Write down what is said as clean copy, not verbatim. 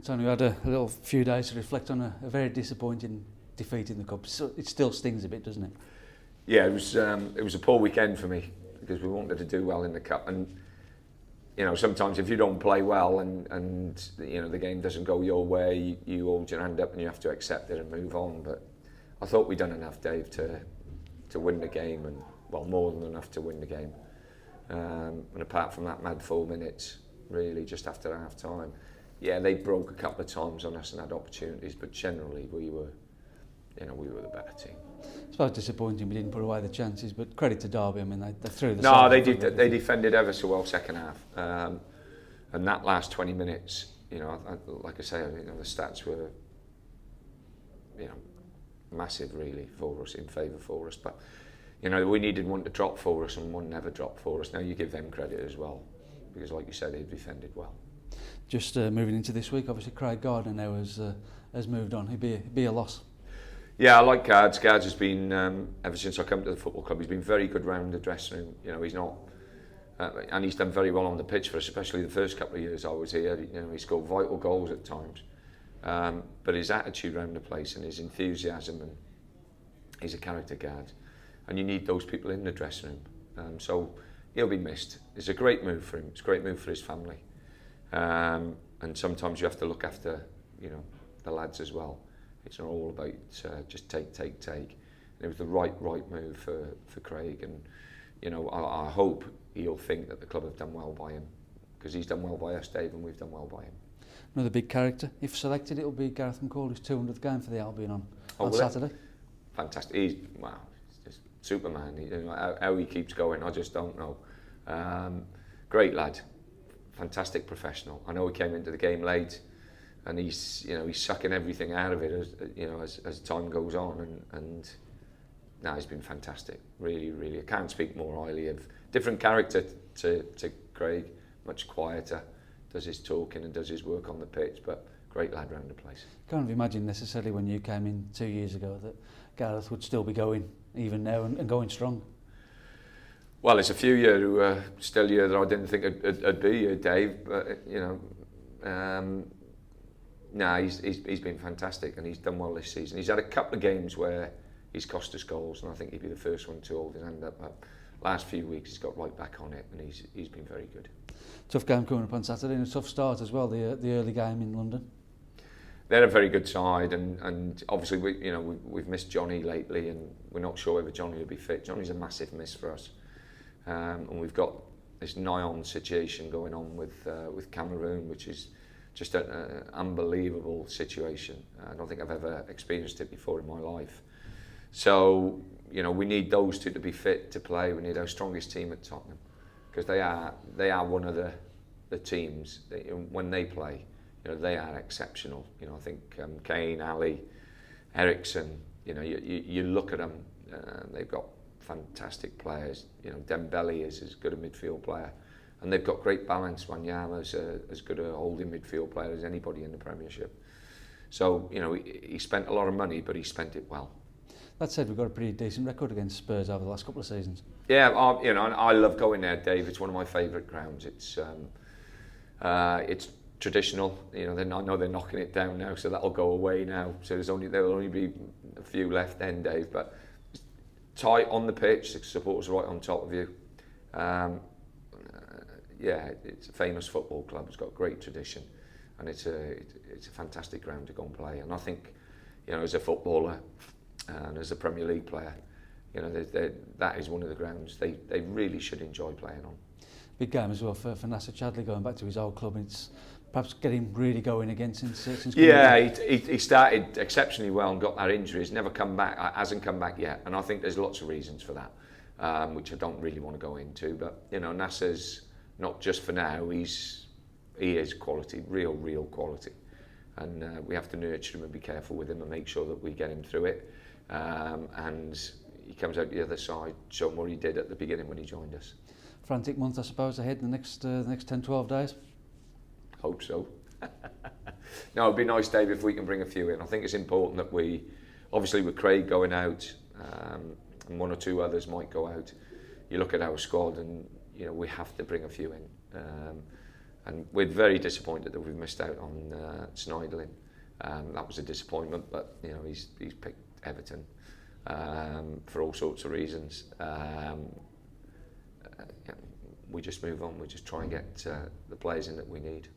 Tony, we had a little few days to reflect on a very disappointing defeat in the cup. So it still stings a bit, doesn't it? Yeah, it was a poor weekend for me because we wanted to do well in the cup, and you know, sometimes if you don't play well and you know the game doesn't go your way, you hold your hand up and you have to accept it and move on. But I thought we'd done enough, Dave, to win the game, and well, more than enough to win the game. And apart from that mad 4 minutes, really just after half time, yeah, they broke a couple of times on us and had opportunities, but generally we were the better team. I suppose disappointing we didn't put away the chances, but credit to Derby. I mean, they threw the. No, they did. They defended ever so well second half, and that last 20 minutes, you know, like I say, you know, the stats were, you know, massive really for us, in favour for us. But you know, we needed one to drop for us, and one never dropped for us. Now you give them credit as well, because like you said, they defended well. Just moving into this week, obviously Craig Gardner now has moved on. He'd be a loss. Yeah, I like Gards. Gards has been, ever since I come to the football club, he's been very good round the dressing room. You know, he's not, and he's done very well on the pitch for us, especially the first couple of years I was here. You know, he scored vital goals at times. But his attitude around the place and his enthusiasm, and he's a character guard. And you need those people in the dressing room. So he'll be missed. It's a great move for him. It's a great move for his family. And sometimes you have to look after, you know, the lads as well. It's not all about just take. And it was the right move for Craig, and you know, I hope he'll think that the club have done well by him, because he's done well by us, Dave, and we've done well by him. Another big character. If selected, it'll be Gareth McCauley's 200th game for the Albion on Saturday. Fantastic. He's just Superman. You know, how he keeps going, I just don't know. Great lad, fantastic professional. I know he came into the game late, and he's sucking everything out of it as time goes on, and now he's been fantastic. Really, I can't speak more highly of. Different character to Craig, much quieter, does his talking and does his work on the pitch, but great lad round the place. Can't imagine necessarily when you came in 2 years ago that Gareth would still be going even now and going strong. Well, it's a few years who are still here that I didn't think I'd be here, Dave, but you know. He's been fantastic, and he's done well this season. He's had a couple of games where he's cost us goals, and I think he'd be the first one to hold his hand up. But last few weeks he's got right back on it, and he's been very good. Tough game coming up on Saturday, and a tough start as well. The early game in London. They're a very good side, and obviously we've missed Johnny lately, and we're not sure whether Johnny will be fit. Johnny's a massive miss for us, and we've got this nigh-on situation going on with Cameroon, which is just an unbelievable situation. I don't think I've ever experienced it before in my life. So, you know, we need those two to be fit to play. We need our strongest team at Tottenham, because they are one of the teams that, when they play, you know, they are exceptional. You know, I think Kane, Ali, Eriksen, you know, you look at them, they've got fantastic players. You know, Dembele is as good a midfield player. And they've got great balance. Wanyama's as good a holding midfield player as anybody in the Premiership. So, you know, he spent a lot of money, but he spent it well. That said, we've got a pretty decent record against Spurs over the last couple of seasons. Yeah, you know, I love going there, Dave. It's one of my favourite grounds. It's traditional. You know, I know they're knocking it down now, so that'll go away now. So there'll only be a few left then, Dave. But tight on the pitch, the supporters right on top of you. Yeah, it's a famous football club. It's got great tradition, and it's a fantastic ground to go and play. And I think, you know, as a footballer and as a Premier League player, you know, that is one of the grounds they really should enjoy playing on. Big game as well for Nasser Chadli, going back to his old club. It's perhaps getting really going again since. Yeah, he started exceptionally well and got that injury. He's never come back. Hasn't come back yet, and I think there's lots of reasons for that, which I don't really want to go into. But you know, Nasser's not just for now, he is quality, real quality. And we have to nurture him and be careful with him and make sure that we get him through it. And he comes out the other side, showing what he did at the beginning when he joined us. Frantic month, I suppose, ahead in the next 10-12 days? Hope so. No, it'd be nice, Dave, if we can bring a few in. I think it's important that we, obviously with Craig going out, and one or two others might go out, you look at our squad and, you know, we have to bring a few in. And we're very disappointed that we've missed out on Sneijderlin. That was a disappointment, but you know he's picked Everton for all sorts of reasons. We just move on. We just try and get the players in that we need.